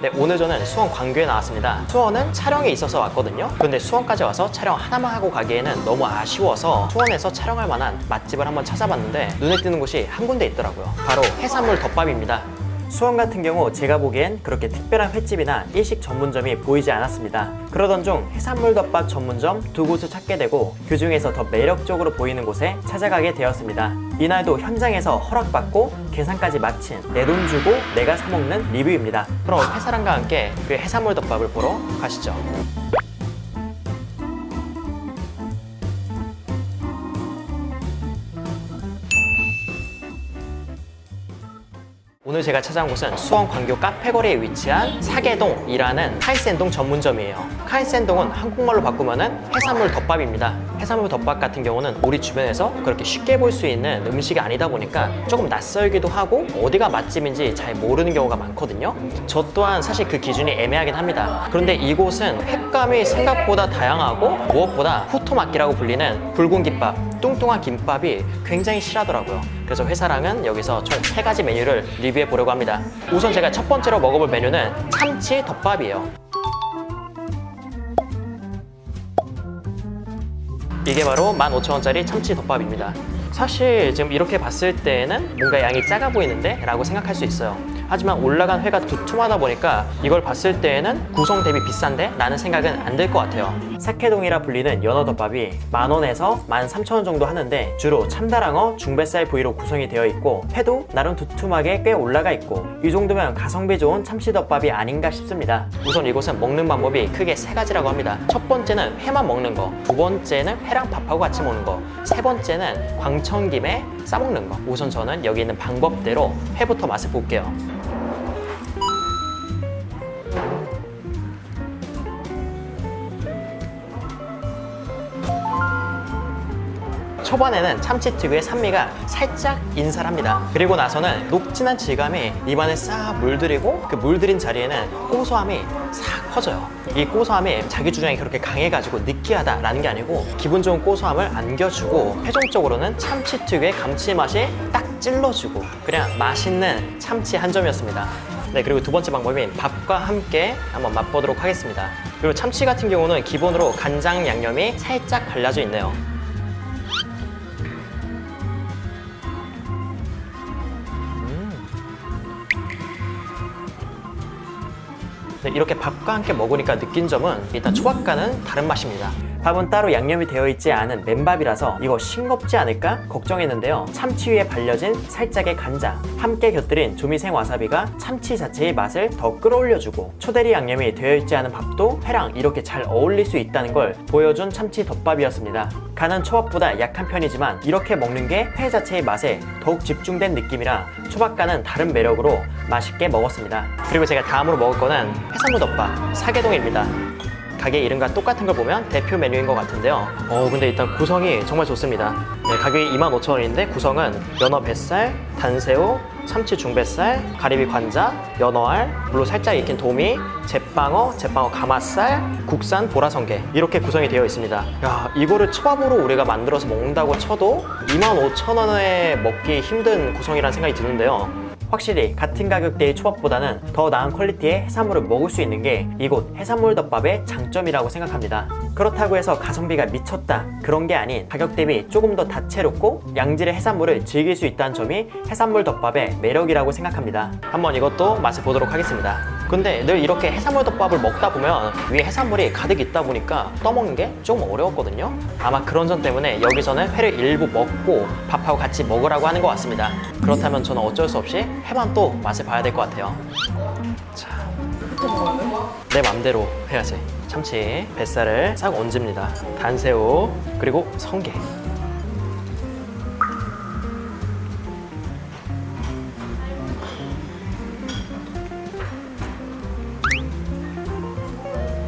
네, 오늘 저는 수원 광교에 나왔습니다. 수원은 촬영이 있어서 왔거든요. 근데 수원까지 와서 촬영 하나만 하고 가기에는 너무 아쉬워서 수원에서 촬영할 만한 맛집을 한번 찾아봤는데 눈에 띄는 곳이 한 군데 있더라고요. 바로 해산물 덮밥입니다. 수원 같은 경우 제가 보기엔 그렇게 특별한 횟집이나 일식 전문점이 보이지 않았습니다. 그러던 중 해산물 덮밥 전문점 두 곳을 찾게 되고 그 중에서 더 매력적으로 보이는 곳에 찾아가게 되었습니다. 이날도 현장에서 허락받고 계산까지 마친 내 돈 주고 내가 사먹는 리뷰입니다. 그럼 회사랑과 함께 그 해산물 덮밥을 보러 가시죠. 오늘 제가 찾아온 곳은 수원 광교 카페거리에 위치한 사계동이라는 카이센동 전문점이에요. 카이센동은 한국말로 바꾸면은 해산물 덮밥입니다. 해산물 덮밥 같은 경우는 우리 주변에서 그렇게 쉽게 볼 수 있는 음식이 아니다 보니까 조금 낯설기도 하고 어디가 맛집인지 잘 모르는 경우가 많거든요. 저 또한 사실 그 기준이 애매하긴 합니다. 그런데 이곳은 횟감이 생각보다 다양하고 무엇보다 후토막기라고 불리는 붉은 김밥, 뚱뚱한 김밥이 굉장히 실하더라고요. 그래서 회사랑은 여기서 총 3가지 메뉴를 리뷰해 보려고 합니다. 우선 제가 첫 번째로 먹어볼 메뉴는 참치 덮밥이에요. 이게 바로 15,000원짜리 참치 덮밥입니다. 사실 지금 이렇게 봤을 때는 뭔가 양이 작아 보이는데? 라고 생각할 수 있어요. 하지만 올라간 회가 두툼하다 보니까 이걸 봤을 때에는 구성 대비 비싼데? 라는 생각은 안 들 것 같아요. 사케동이라 불리는 연어덮밥이 10,000원에서 13,000원 정도 하는데 주로 참다랑어, 중뱃살 부위로 구성이 되어 있고 회도 나름 두툼하게 꽤 올라가 있고 이 정도면 가성비 좋은 참치덮밥이 아닌가 싶습니다. 우선 이곳은 먹는 방법이 크게 3가지라고 합니다. 첫 번째는 회만 먹는 거, 두 번째는 회랑 밥하고 같이 먹는 거, 세 번째는 광천김에 싸먹는 거. 우선 저는 여기 있는 방법대로 회부터 맛을 볼게요. 초반에는 참치 특유의 산미가 살짝 인살합니다. 그리고 나서는 녹진한 질감이 입안에 싹 물들이고 그 물들인 자리에는 고소함이 싹 퍼져요. 이 고소함이 자기 주장이 그렇게 강해가지고 느끼하다라는 게 아니고 기분 좋은 고소함을 안겨주고 최종적으로는 참치 특유의 감칠맛이 딱 찔러주고 그냥 맛있는 참치 한 점이었습니다. 네, 그리고 두 번째 방법인 밥과 함께 한번 맛보도록 하겠습니다. 그리고 참치 같은 경우는 기본으로 간장 양념이 살짝 발라져 있네요. 네, 이렇게 밥과 함께 먹으니까 느낀 점은 일단 초밥과는 다른 맛입니다. 밥은 따로 양념이 되어 있지 않은 맨밥이라서 이거 싱겁지 않을까 걱정했는데요. 참치 위에 발려진 살짝의 간장, 함께 곁들인 조미생 와사비가 참치 자체의 맛을 더 끌어올려주고 초대리 양념이 되어 있지 않은 밥도 회랑 이렇게 잘 어울릴 수 있다는 걸 보여준 참치 덮밥이었습니다. 간은 초밥보다 약한 편이지만 이렇게 먹는 게 회 자체의 맛에 더욱 집중된 느낌이라 초밥과는 다른 매력으로 맛있게 먹었습니다. 그리고 제가 다음으로 먹을 거는 해산물 덮밥 사계동입니다. 가게 이름과 똑같은 걸 보면 대표 메뉴인 것 같은데요. 근데 일단 구성이 정말 좋습니다. 네, 가격이 25,000원인데 구성은 연어 뱃살, 단새우, 참치 중뱃살, 가리비 관자, 연어알, 물로 살짝 익힌 도미, 제빵어 가마살, 국산 보라성게 이렇게 구성이 되어 있습니다. 야, 이거를 초밥으로 우리가 만들어서 먹는다고 쳐도 25,000원에 먹기 힘든 구성이라는 생각이 드는데요. 확실히 같은 가격대의 초밥보다는 더 나은 퀄리티의 해산물을 먹을 수 있는 게 이곳 해산물 덮밥의 장점이라고 생각합니다. 그렇다고 해서 가성비가 미쳤다 그런 게 아닌 가격 대비 조금 더 다채롭고 양질의 해산물을 즐길 수 있다는 점이 해산물 덮밥의 매력이라고 생각합니다. 한번 이것도 맛을 보도록 하겠습니다. 근데 늘 이렇게 해산물 덮밥을 먹다 보면 위에 해산물이 가득 있다 보니까 떠먹는 게 조금 어려웠거든요. 아마 그런 점 때문에 여기서는 회를 일부 먹고 밥하고 같이 먹으라고 하는 것 같습니다. 그렇다면 저는 어쩔 수 없이 회만 또 맛을 봐야 될 것 같아요. 자, 내 맘대로 해야지. 참치 뱃살을 싹 얹습니다. 단새우 그리고 성게.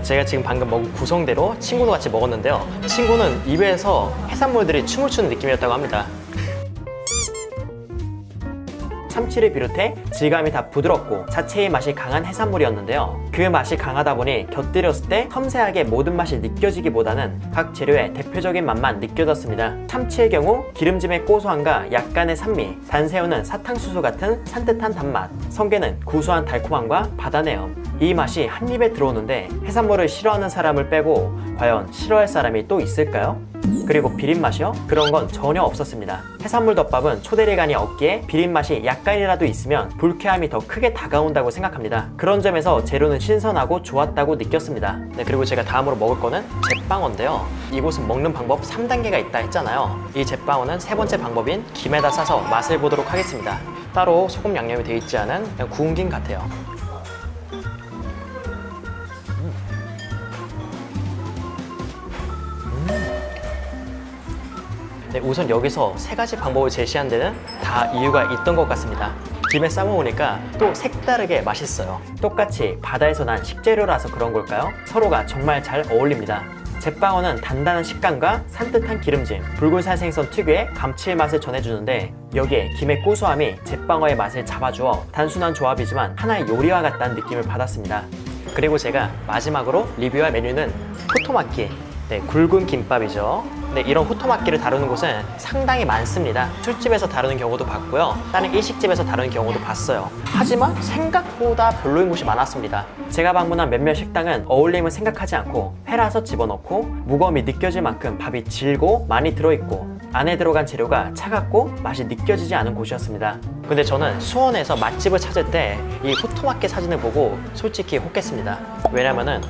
제가 지금 방금 먹은 구성대로 친구도 같이 먹었는데요. 친구는 입에서 해산물들이 춤을 추는 느낌이었다고 합니다. 참치를 비롯해 질감이 다 부드럽고 자체의 맛이 강한 해산물이었는데요. 그 맛이 강하다 보니 곁들였을 때 섬세하게 모든 맛이 느껴지기보다는 각 재료의 대표적인 맛만 느껴졌습니다. 참치의 경우 기름짐의 고소함과 약간의 산미, 단새우는 사탕수수 같은 산뜻한 단맛, 성게는 구수한 달콤함과 바다 내음, 이 맛이 한 입에 들어오는데 해산물을 싫어하는 사람을 빼고 과연 싫어할 사람이 또 있을까요? 그리고 비린맛이요? 그런 건 전혀 없었습니다. 해산물 덮밥은 초대리간이 없기에 비린맛이 약간이라도 있으면 불쾌함이 더 크게 다가온다고 생각합니다. 그런 점에서 재료는 신선하고 좋았다고 느꼈습니다. 네, 그리고 제가 다음으로 먹을 거는 제빵어인데요. 이곳은 먹는 방법 3단계가 있다 했잖아요. 이 제빵어는 세 번째 방법인 김에다 싸서 맛을 보도록 하겠습니다. 따로 소금 양념이 되어 있지 않은 그냥 구운 김 같아요. 네, 우선 여기서 세 가지 방법을 제시한 데는 다 이유가 있던 것 같습니다. 김에 싸먹으니까 또 색다르게 맛있어요. 똑같이 바다에서 난 식재료라서 그런 걸까요? 서로가 정말 잘 어울립니다. 제빵어는 단단한 식감과 산뜻한 기름짐, 붉은살 생선 특유의 감칠맛을 전해주는데 여기에 김의 고소함이 제빵어의 맛을 잡아주어 단순한 조합이지만 하나의 요리와 같다는 느낌을 받았습니다. 그리고 제가 마지막으로 리뷰할 메뉴는 후토마키, 네, 굵은 김밥이죠. 네, 이런 후토마키를 다루는 곳은 상당히 많습니다. 술집에서 다루는 경우도 봤고요. 다른 일식집에서 다루는 경우도 봤어요. 하지만 생각보다 별로인 곳이 많았습니다. 제가 방문한 몇몇 식당은 어울림을 생각하지 않고 회라서 집어넣고 무거움이 느껴질 만큼 밥이 질고 많이 들어있고 안에 들어간 재료가 차갑고 맛이 느껴지지 않은 곳이었습니다. 근데 저는 수원에서 맛집을 찾을 때 이 후토마키 사진을 보고 솔직히 혹했습니다. 왜냐면은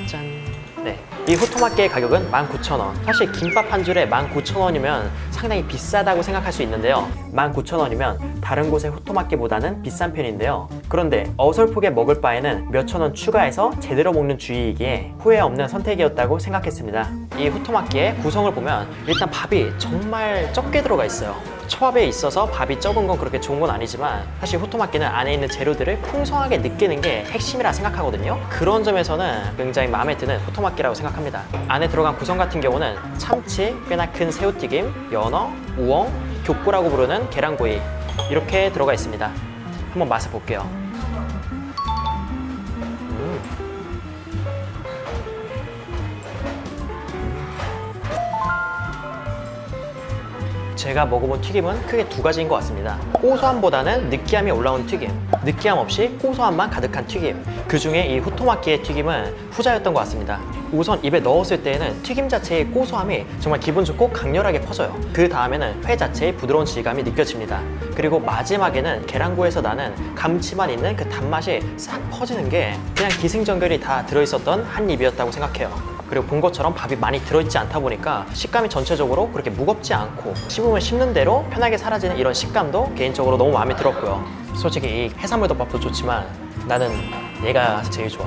짠! 네, 이 후토마키의 가격은 19,000원. 사실 김밥 한 줄에 19,000원이면 상당히 비싸다고 생각할 수 있는데요. 19,000원이면 다른 곳의 후토마키보다는 비싼 편인데요. 그런데 어설프게 먹을 바에는 몇천 원 추가해서 제대로 먹는 주의이기에 후회 없는 선택이었다고 생각했습니다. 이 후토마키의 구성을 보면 일단 밥이 정말 적게 들어가 있어요. 초밥에 있어서 밥이 적은 건 그렇게 좋은 건 아니지만 사실 후토마키는 안에 있는 재료들을 풍성하게 느끼는 게 핵심이라 생각하거든요. 그런 점에서는 굉장히 마음에 드는 후토마키라고 생각합니다. 안에 들어간 구성 같은 경우는 참치, 꽤나 큰 새우튀김, 연어, 우엉, 격구라고 부르는 계란구이 이렇게 들어가 있습니다. 한번 맛을 볼게요. 제가 먹어본 튀김은 크게 두 가지인 것 같습니다. 고소함보다는 느끼함이 올라온 튀김, 느끼함 없이 고소함만 가득한 튀김. 그 중에 이 후토마키의 튀김은 후자였던 것 같습니다. 우선 입에 넣었을 때에는 튀김 자체의 고소함이 정말 기분 좋고 강렬하게 퍼져요. 그 다음에는 회 자체의 부드러운 질감이 느껴집니다. 그리고 마지막에는 계란구에서 나는 감칠맛 있는 그 단맛이 싹 퍼지는 게 그냥 기승전결이 다 들어있었던 한 입이었다고 생각해요. 그리고 본 것처럼 밥이 많이 들어있지 않다 보니까 식감이 전체적으로 그렇게 무겁지 않고 씹으면 씹는 대로 편하게 사라지는 이런 식감도 개인적으로 너무 마음에 들었고요. 솔직히 이 해산물 덮밥도 좋지만 나는 얘가 제일 좋아.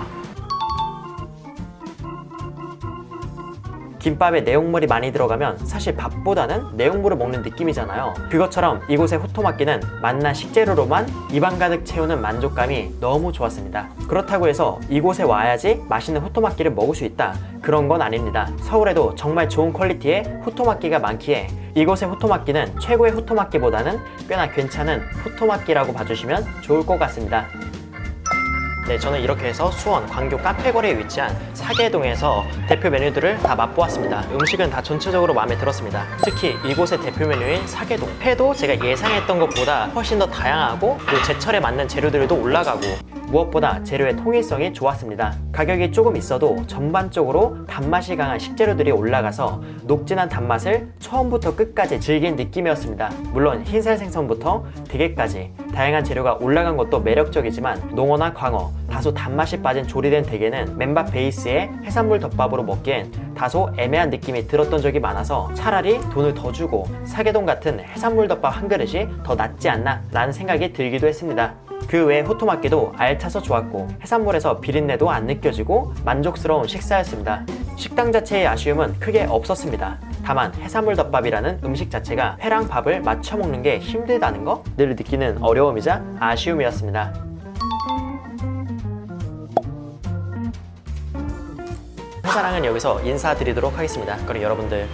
김밥에 내용물이 많이 들어가면 사실 밥보다는 내용물을 먹는 느낌이잖아요. 그것처럼 이곳의 후토마키는 맛난 식재료로만 입안 가득 채우는 만족감이 너무 좋았습니다. 그렇다고 해서 이곳에 와야지 맛있는 후토마키를 먹을 수 있다, 그런 건 아닙니다. 서울에도 정말 좋은 퀄리티의 후토마키가 많기에 이곳의 후토마키는 최고의 후토마키보다는 꽤나 괜찮은 후토마키라고 봐주시면 좋을 것 같습니다. 네, 저는 이렇게 해서 수원 광교 카페거리에 위치한 사계동에서 대표 메뉴들을 다 맛보았습니다. 음식은 다 전체적으로 마음에 들었습니다. 특히 이곳의 대표 메뉴인 사계동 회도 제가 예상했던 것보다 훨씬 더 다양하고 그리고 제철에 맞는 재료들도 올라가고 무엇보다 재료의 통일성이 좋았습니다. 가격이 조금 있어도 전반적으로 단맛이 강한 식재료들이 올라가서 녹진한 단맛을 처음부터 끝까지 즐긴 느낌이었습니다. 물론 흰살 생선부터 대게까지 다양한 재료가 올라간 것도 매력적이지만 농어나 광어, 다소 단맛이 빠진 조리된 대게는 맨밥 베이스의 해산물 덮밥으로 먹기엔 다소 애매한 느낌이 들었던 적이 많아서 차라리 돈을 더 주고 사계동 같은 해산물 덮밥 한 그릇이 더 낫지 않나 라는 생각이 들기도 했습니다. 그 외에 후토마키도 알차서 좋았고 해산물에서 비린내도 안 느껴지고 만족스러운 식사였습니다. 식당 자체의 아쉬움은 크게 없었습니다. 다만 해산물 덮밥이라는 음식 자체가 회랑 밥을 맞춰 먹는 게 힘들다는 거 늘 느끼는 어려움이자 아쉬움이었습니다. 회사랑은 여기서 인사드리도록 하겠습니다. 그럼 여러분들